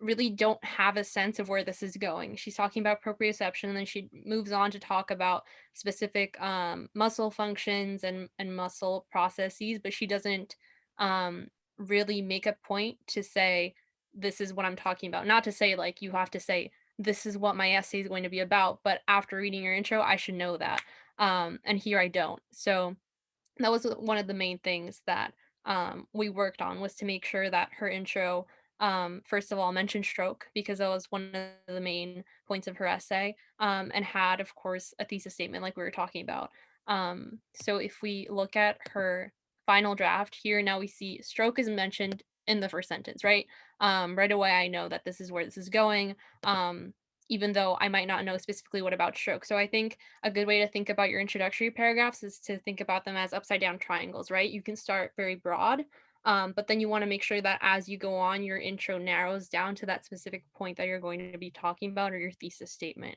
really don't have a sense of where this is going. She's talking about proprioception, and then she moves on to talk about specific muscle functions and muscle processes, but she doesn't really make a point to say, this is what I'm talking about. Not to say like you have to say, this is what my essay is going to be about, but after reading your intro, I should know that. And here I don't. So that was one of the main things that we worked on, was to make sure that her intro, first of all, mentioned stroke, because that was one of the main points of her essay, and had, of course, a thesis statement like we were talking about. So if we look at her final draft here, now we see stroke is mentioned in the first sentence, right? Right away, I know that this is where this is going, even though I might not know specifically what about stroke. So I think a good way to think about your introductory paragraphs is to think about them as upside down triangles, right? You can start very broad, but then you want to make sure that as you go on, your intro narrows down to that specific point that you're going to be talking about, or your thesis statement.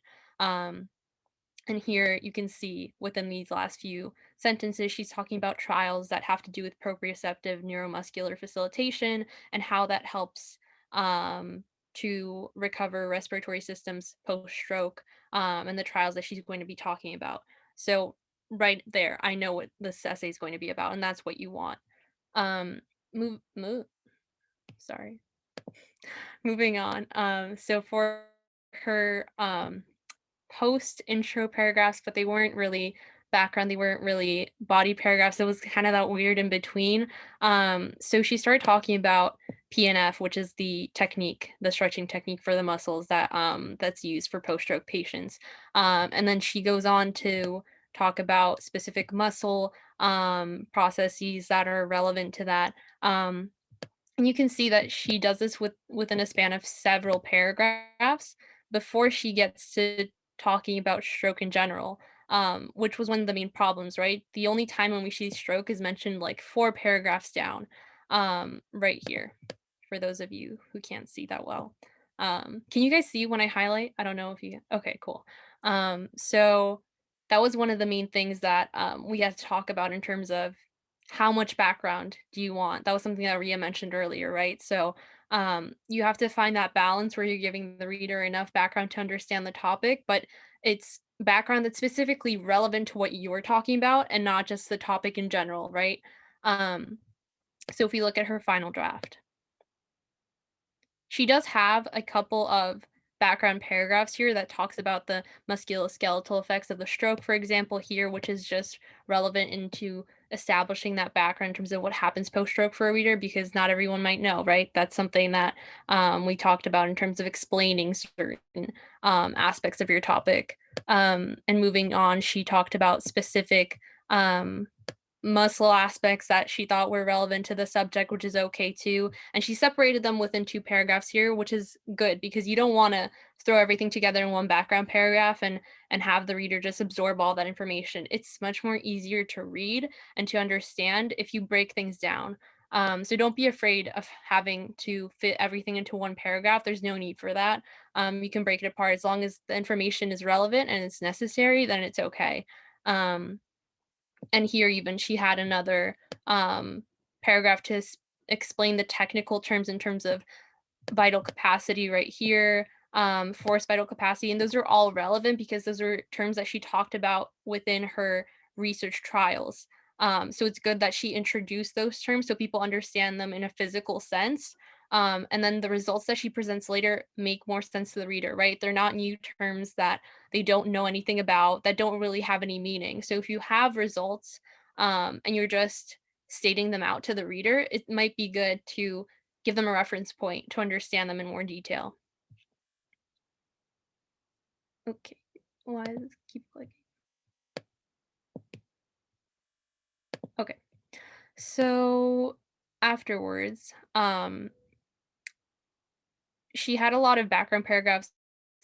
And here you can see within these last few sentences, she's talking about trials that have to do with proprioceptive neuromuscular facilitation and how that helps to recover respiratory systems post-stroke, and the trials that she's going to be talking about. So right there, I know what this essay is going to be about, and that's what you want. Sorry. Moving on. So for her post intro paragraphs, but they weren't really background, they weren't really body paragraphs. It was kind of that weird in between. So she started talking about PNF, which is the technique, the stretching technique for the muscles that that's used for post-stroke patients. And then she goes on to talk about specific muscle processes that are relevant to that. And you can see that she does this within a span of several paragraphs before she gets to talking about stroke in general, which was one of the main problems, right? The only time when we see stroke is mentioned like 4 paragraphs down, right here, for those of you who can't see that well. Can you guys see when I highlight? I don't know if you, okay, cool. So that was one of the main things that we had to talk about in terms of how much background do you want? That was something that Riya mentioned earlier, right? So you have to find that balance where you're giving the reader enough background to understand the topic, but it's background that's specifically relevant to what you're talking about and not just the topic in general, right? So if we look at her final draft, she does have a couple of background paragraphs here that talks about the musculoskeletal effects of the stroke, for example, here, which is just relevant into establishing that background in terms of what happens post-stroke for a reader, because not everyone might know, right? That's something that we talked about in terms of explaining certain aspects of your topic. And moving on, she talked about specific muscle aspects that she thought were relevant to the subject, which is okay too. And she separated them within 2 paragraphs here, which is good because you don't want to throw everything together in one background paragraph and have the reader just absorb all that information. It's much more easier to read and to understand if you break things down. So don't be afraid of having to fit everything into one paragraph. There's no need for that. You can break it apart as long as the information is relevant and it's necessary, then it's okay. And here even she had another paragraph to explain the technical terms in terms of vital capacity right here, forced vital capacity. And those are all relevant because those are terms that she talked about within her research trials. So it's good that she introduced those terms so people understand them in a physical sense. And then the results that she presents later make more sense to the reader, right? They're not new terms that they don't know anything about, that don't really have any meaning. So if you have results and you're just stating them out to the reader, it might be good to give them a reference point to understand them in more detail. Okay, why does it keep clicking? Okay, so afterwards, she had a lot of background paragraphs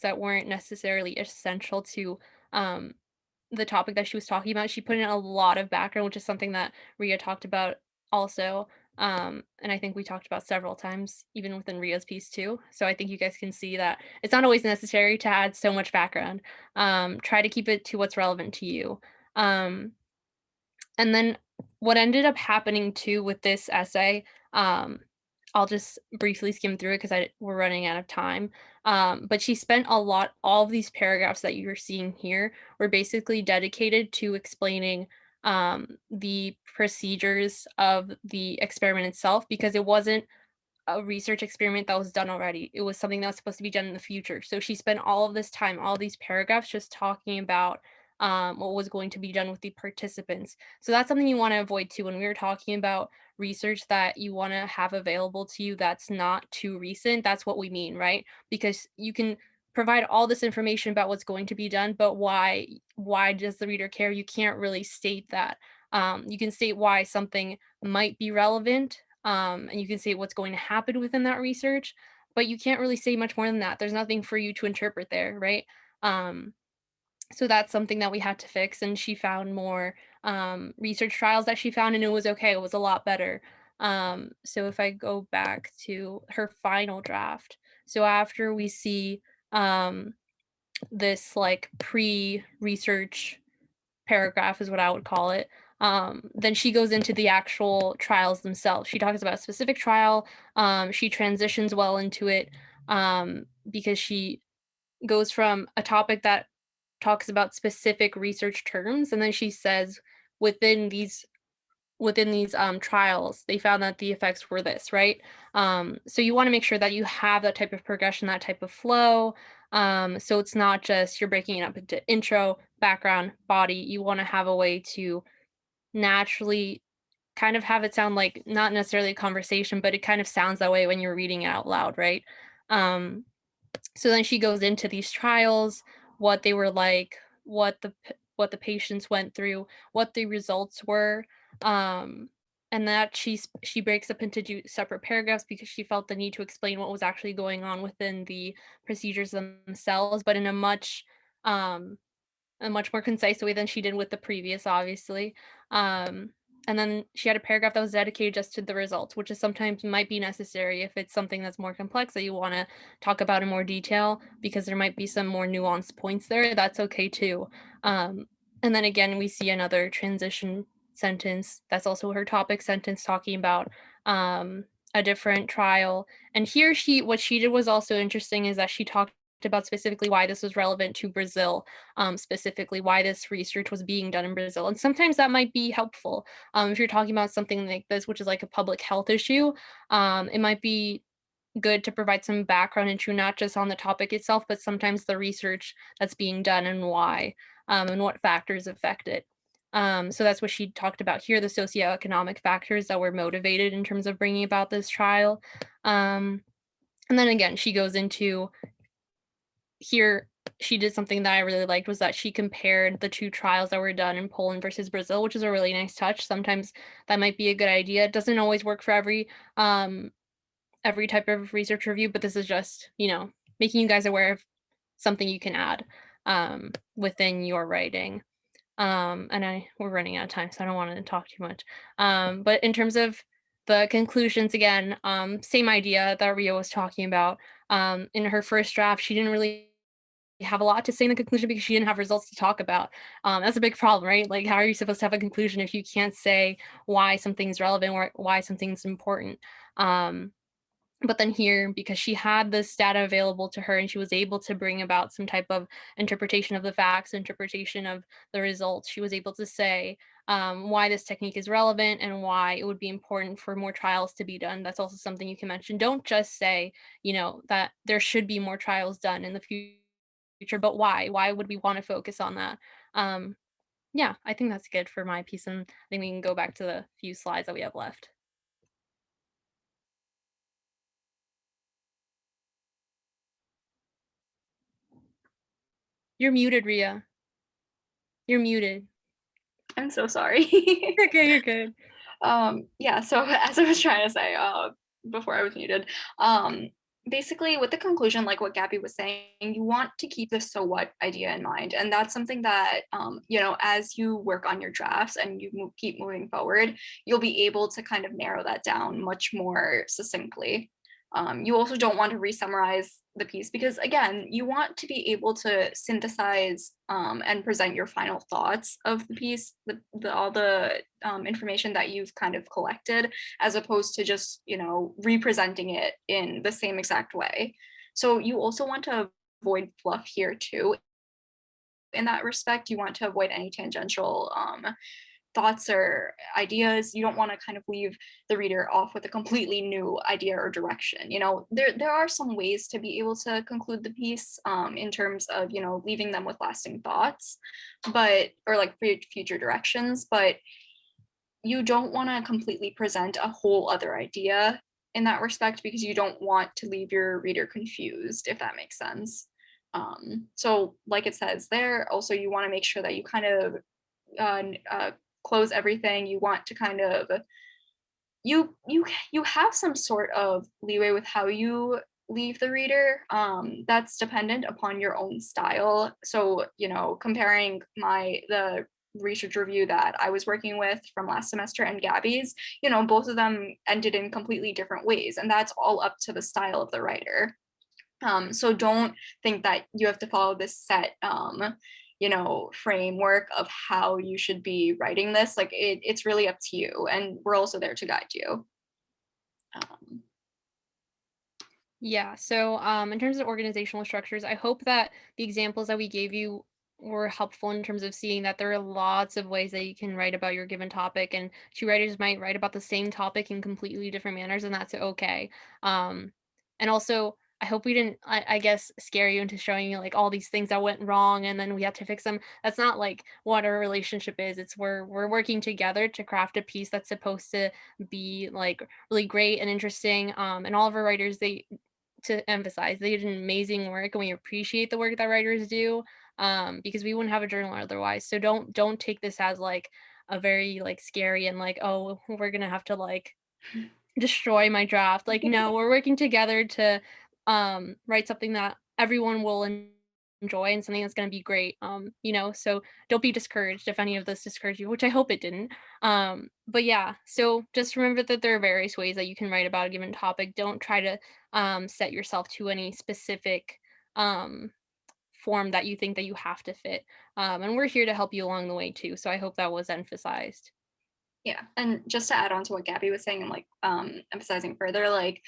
that weren't necessarily essential to the topic that she was talking about. She put in a lot of background, which is something that Riya talked about also. And I think we talked about several times, even within Ria's piece too. So I think you guys can see that it's not always necessary to add so much background. Try to keep it to what's relevant to you. And then what ended up happening too with this essay, I'll just briefly skim through it because we're running out of time. But she spent all of these paragraphs that you're seeing here were basically dedicated to explaining the procedures of the experiment itself, because it wasn't a research experiment that was done already. It was something that was supposed to be done in the future. So she spent all of this time, all these paragraphs, just talking about what was going to be done with the participants. So that's something you want to avoid too. When we were talking about research that you want to have available to you that's not too recent, that's what we mean, right? Because you can provide all this information about what's going to be done, but why does the reader care? You can't really state that. You can state why something might be relevant, and you can say what's going to happen within that research, but you can't really say much more than that. There's nothing for you to interpret there, right? So that's something that we had to fix, and she found more research trials that she found, and it was okay. It was a lot better. So if I go back to her final draft, so after we see this like pre-research paragraph is what I would call it, then she goes into the actual trials themselves. She talks about a specific trial. She transitions well into it because she goes from a topic that talks about specific research terms, and then she says within these trials they found that the effects were this, right? So you want to make sure that you have that type of progression, that type of flow. So it's not just you're breaking it up into intro, background, body. You want to have a way to naturally kind of have it sound like not necessarily a conversation, but it kind of sounds that way when you're reading it out loud, right? So then she goes into these trials, what they were like, what the patients went through, what the results were, and that she breaks up into separate paragraphs because she felt the need to explain what was actually going on within the procedures themselves, but in a much more concise way than she did with the previous, obviously. And then she had a paragraph that was dedicated just to the results, which is sometimes might be necessary if it's something that's more complex that you want to talk about in more detail, because there might be some more nuanced points there. That's okay too. And then again, we see another transition sentence that's also her topic sentence talking about a different trial. And here what she did was also interesting, is that she talked about specifically why this was relevant to Brazil, specifically why this research was being done in Brazil. And sometimes that might be helpful. If you're talking about something like this, which is like a public health issue, it might be good to provide some background into not just on the topic itself, but sometimes the research that's being done and why, and what factors affect it. So that's what she talked about here, the socioeconomic factors that were motivated in terms of bringing about this trial. And then again, she goes into here, she did something that I really liked, was that she compared the two trials that were done in Poland versus Brazil, which is a really nice touch. Sometimes that might be a good idea. It doesn't always work for every type of research review, but this is just, making you guys aware of something you can add within your writing. And we're running out of time, so I don't want to talk too much. But in terms of the conclusions, again, same idea that Riya was talking about. In her first draft, she didn't really have a lot to say in the conclusion because she didn't have results to talk about. That's a big problem, right? Like, how are you supposed to have a conclusion if you can't say why something's relevant or why something's important? But then here, because she had this data available to her and she was able to bring about some type of interpretation of the facts, interpretation of the results, she was able to say why this technique is relevant and why it would be important for more trials to be done. That's also something you can mention. Don't just say, that there should be more trials done in the future, but why? Why would we want to focus on that? Yeah, I think that's good for my piece, and I think we can go back to the few slides that we have left. You're muted, Riya. You're muted. I'm so sorry. Okay, you're good. Yeah, so as I was trying to say before I was muted, basically with the conclusion, like what Gaby was saying, you want to keep the so what idea in mind. And that's something that, as you work on your drafts and you keep moving forward, you'll be able to kind of narrow that down much more succinctly. You also don't want to re-summarize the piece because, again, you want to be able to synthesize and present your final thoughts of the piece, all the information that you've kind of collected, as opposed to just, representing it in the same exact way. So you also want to avoid fluff here too. In that respect, you want to avoid any tangential thoughts or ideas. You don't want to kind of leave the reader off with a completely new idea or direction. There are some ways to be able to conclude the piece in terms of, leaving them with lasting thoughts, or like future directions, but you don't want to completely present a whole other idea in that respect because you don't want to leave your reader confused, if that makes sense. So like it says there, also you want to make sure that you kind of close everything. You want to kind of you have some sort of leeway with how you leave the reader. That's dependent upon your own style. So comparing the research review that I was working with from last semester and Gaby's, both of them ended in completely different ways, and that's all up to the style of the writer. So don't think that you have to follow this set framework of how you should be writing this. Like it's really up to you, and we're also there to guide you. Yeah, so in terms of organizational structures, I hope that the examples that we gave you were helpful in terms of seeing that there are lots of ways that you can write about your given topic, and two writers might write about the same topic in completely different manners, and that's okay. And also, I hope we didn't, I guess, scare you into showing you like all these things that went wrong and then we had to fix them. That's not like what our relationship is. It's we're working together to craft a piece that's supposed to be like really great and interesting. And all of our writers, to emphasize, they did an amazing work and we appreciate the work that writers do, because we wouldn't have a journal otherwise. So don't take this as like a very like scary and like, oh, we're gonna have to like destroy my draft. Like, no, we're working together to write something that everyone will enjoy and something that's going to be great. So don't be discouraged if any of this discouraged you, which I hope it didn't. But yeah, so just remember that there are various ways that you can write about a given topic. Don't try to set yourself to any specific form that you think that you have to fit. And we're here to help you along the way too. So I hope that was emphasized. Yeah, and just to add on to what Gaby was saying and like emphasizing further, like,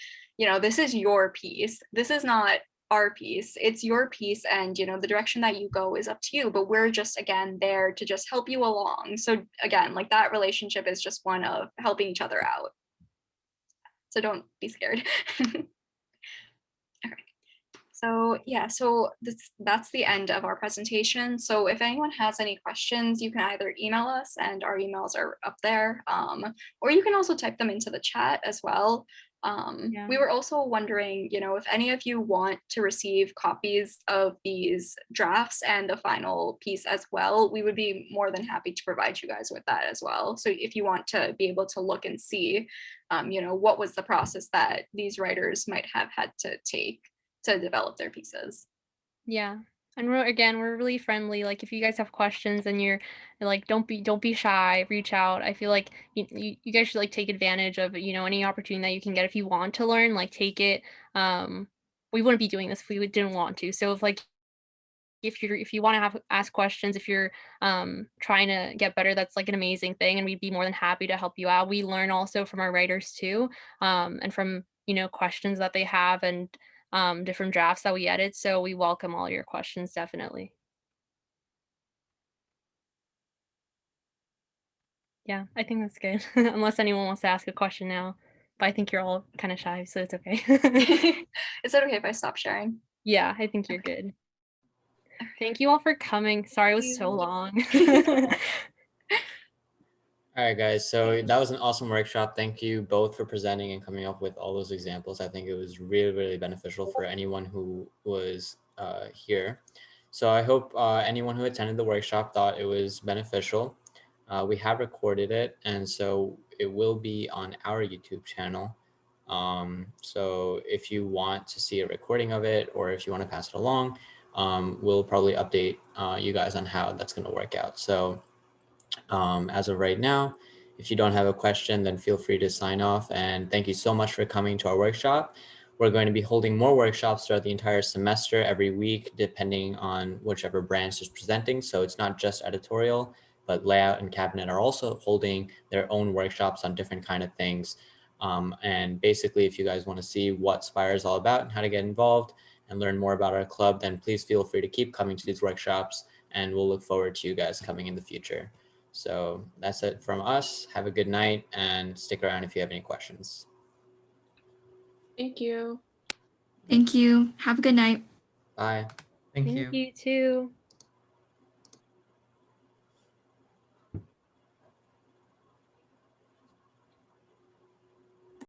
this is your piece. This is not our piece. It's your piece, and the direction that you go is up to you. But we're just again there to just help you along. So again, like that relationship is just one of helping each other out. So don't be scared. Okay. So yeah, so that's the end of our presentation. So if anyone has any questions, you can either email us, and our emails are up there, or you can also type them into the chat as well. We were also wondering, if any of you want to receive copies of these drafts and the final piece as well, we would be more than happy to provide you guys with that as well. So if you want to be able to look and see, what was the process that these writers might have had to take to develop their pieces. Yeah. And we're really friendly. Like if you guys have questions and you're like, don't be shy, reach out. I feel like you guys should like take advantage of, any opportunity that you can get. If you want to learn, like take it. We wouldn't be doing this if we didn't want to. So if you want to ask questions, if you're trying to get better, that's like an amazing thing. And we'd be more than happy to help you out. We learn also from our writers too, and from, questions that they have and different drafts that we edit. So we welcome all your questions, definitely. Yeah, I think that's good. Unless anyone wants to ask a question now, but I think you're all kind of shy, so it's okay. Is it okay if I stop sharing? Yeah, I think you're good. Thank you all for coming. Sorry it was so long. All right, guys. So that was an awesome workshop. Thank you both for presenting and coming up with all those examples. I think it was really, really beneficial for anyone who was here. So I hope anyone who attended the workshop thought it was beneficial. We have recorded it, and so it will be on our YouTube channel. So if you want to see a recording of it, or if you want to pass it along, we'll probably update you guys on how that's going to work out. So as of right now, if you don't have a question, then feel free to sign off. And thank you so much for coming to our workshop. We're going to be holding more workshops throughout the entire semester every week, depending on whichever branch is presenting. So it's not just editorial, but layout and cabinet are also holding their own workshops on different kind of things. And basically, if you guys want to see what Spire is all about and how to get involved and learn more about our club, then please feel free to keep coming to these workshops, and we'll look forward to you guys coming in the future. So that's it from us. Have a good night and stick around if you have any questions. Thank you. Thank you. Have a good night. Bye. Thank you. You too.